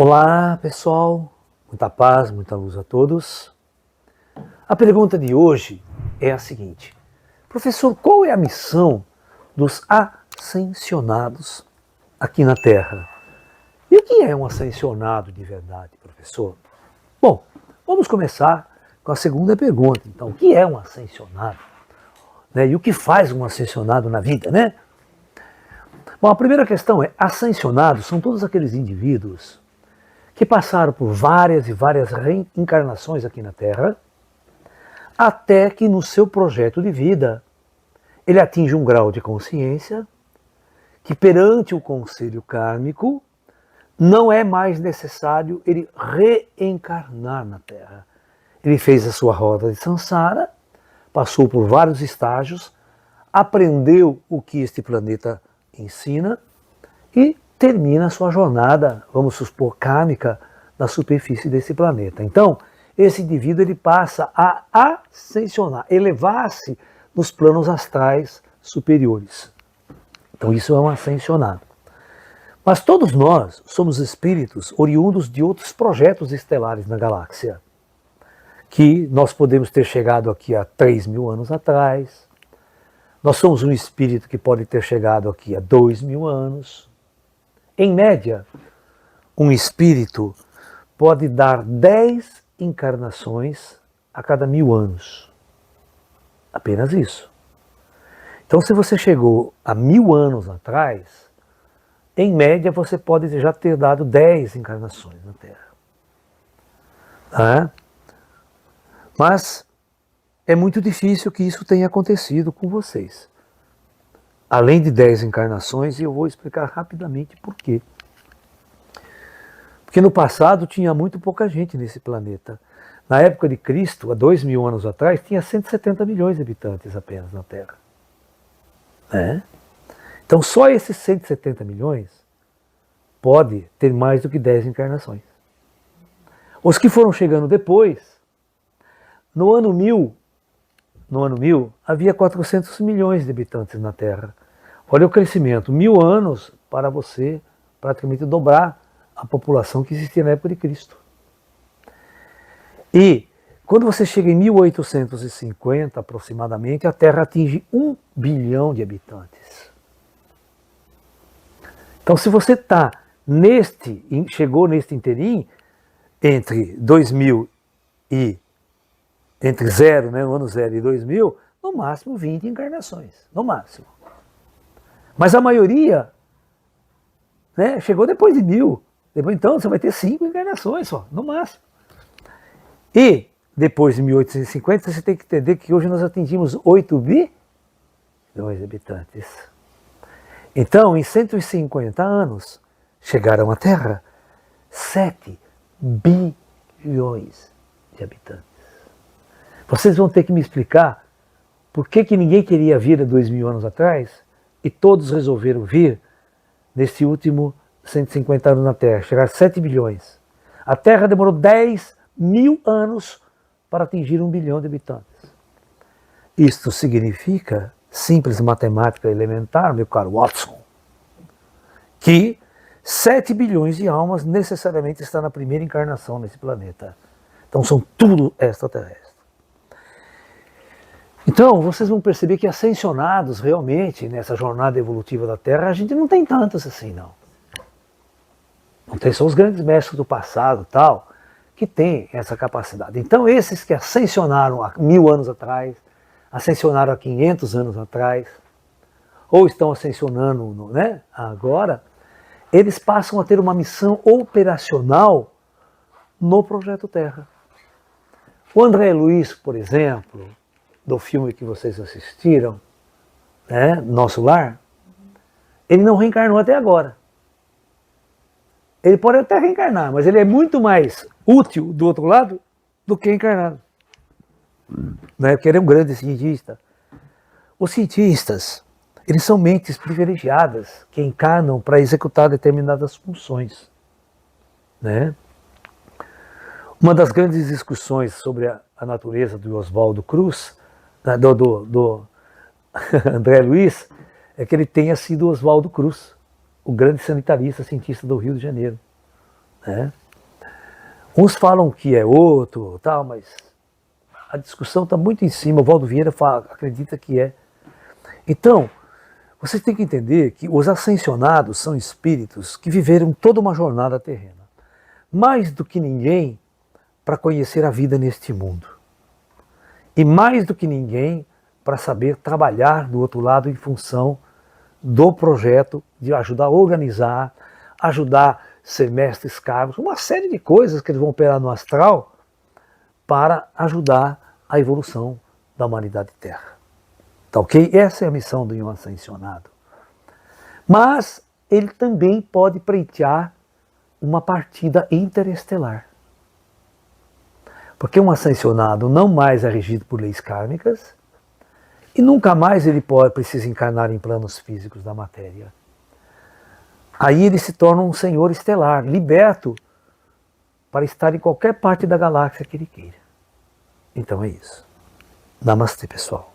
Olá, pessoal. Muita paz, muita luz a todos. A pergunta de hoje é a seguinte: professor, qual é a missão dos ascensionados aqui na Terra? E o que é um ascensionado de verdade, professor? Bom, vamos começar com a segunda pergunta. Então, o que é um ascensionado? E o que faz um ascensionado na vida, né? Bom, a primeira questão é: ascensionados são todos aqueles indivíduos que passaram por várias e várias reencarnações aqui na Terra, até que no seu projeto de vida ele atinge um grau de consciência que perante o conselho kármico não é mais necessário ele reencarnar na Terra. Ele fez a sua roda de samsara, passou por vários estágios, aprendeu o que este planeta ensina e termina a sua jornada, vamos supor, kármica, na superfície desse planeta. Então, esse indivíduo ele passa a ascensionar, elevar-se nos planos astrais superiores. Então, isso é um ascensionado. Mas todos nós somos espíritos oriundos de outros projetos estelares na galáxia, que nós podemos ter chegado aqui há 3.000 anos atrás. Nós somos um espírito que pode ter chegado aqui há 2.000 anos. Em média, um espírito pode dar 10 encarnações a cada 1.000 anos. Apenas isso. Então, se você chegou a 1.000 anos atrás, em média você pode já ter dado 10 encarnações na Terra. Mas é muito difícil que isso tenha acontecido com vocês. Além de 10 encarnações, e eu vou explicar rapidamente por quê. Porque no passado tinha muito pouca gente nesse planeta. Na época de Cristo, há 2.000 anos atrás, tinha 170 milhões de habitantes apenas na Terra. Então só esses 170 milhões pode ter mais do que 10 encarnações. Os que foram chegando depois, no ano 1000, havia 400 milhões de habitantes na Terra. Olha o crescimento, 1.000 anos para você praticamente dobrar a população que existia na época de Cristo. E quando você chega em 1850 aproximadamente, a Terra atinge 1 bilhão de habitantes. Então se você chegou neste interim, entre 2000 e entre no ano 0 e 2000, no máximo 20 encarnações, no máximo. Mas a maioria chegou depois de 1.000. Então você vai ter 5 encarnações só, no máximo. E depois de 1850, você tem que entender que hoje nós atingimos 8 bilhões de habitantes. Então, em 150 anos, chegaram à Terra 7 bilhões de habitantes. Vocês vão ter que me explicar por que ninguém queria vir há 2.000 anos atrás e todos resolveram vir nesse último 150 anos na Terra, chegar a 7 bilhões. A Terra demorou 10.000 anos para atingir 1 bilhão de habitantes. Isto significa, simples matemática elementar, meu caro Watson, que 7 bilhões de almas necessariamente estão na primeira encarnação nesse planeta. Então são tudo extraterrestres. Então, vocês vão perceber que ascensionados realmente nessa jornada evolutiva da Terra, a gente não tem tantos assim, não. Não tem só os grandes mestres do passado tal, que têm essa capacidade. Então, esses que ascensionaram há 1.000 anos atrás, ascensionaram há 500 anos atrás, ou estão ascensionando agora, eles passam a ter uma missão operacional no Projeto Terra. O André Luiz, por exemplo, do filme que vocês assistiram, Nosso Lar, ele não reencarnou até agora. Ele pode até reencarnar, mas ele é muito mais útil do outro lado do que encarnado. Porque ele é um grande cientista. Os cientistas, eles são mentes privilegiadas que encarnam para executar determinadas funções. Uma das grandes discussões sobre a natureza do Oswaldo Cruz, do André Luiz, é que ele tenha sido Oswaldo Cruz, o grande sanitarista, cientista do Rio de Janeiro. né? Uns falam que é outro, tal, mas a discussão está muito em cima. O Valdo Vieira acredita que é. Então, vocês têm que entender que os ascensionados são espíritos que viveram toda uma jornada terrena. Mais do que ninguém para conhecer a vida neste mundo. E mais do que ninguém para saber trabalhar do outro lado em função do projeto de ajudar a organizar, ajudar semestres cargos, uma série de coisas que eles vão operar no astral para ajudar a evolução da humanidade Terra. Tá ok? Essa é a missão do um ascensionado. Mas ele também pode pleitear uma partida interestelar. Porque um ascensionado não mais é regido por leis kármicas e nunca mais ele precisa encarnar em planos físicos da matéria. Aí ele se torna um senhor estelar, liberto para estar em qualquer parte da galáxia que ele queira. Então é isso. Namastê, pessoal.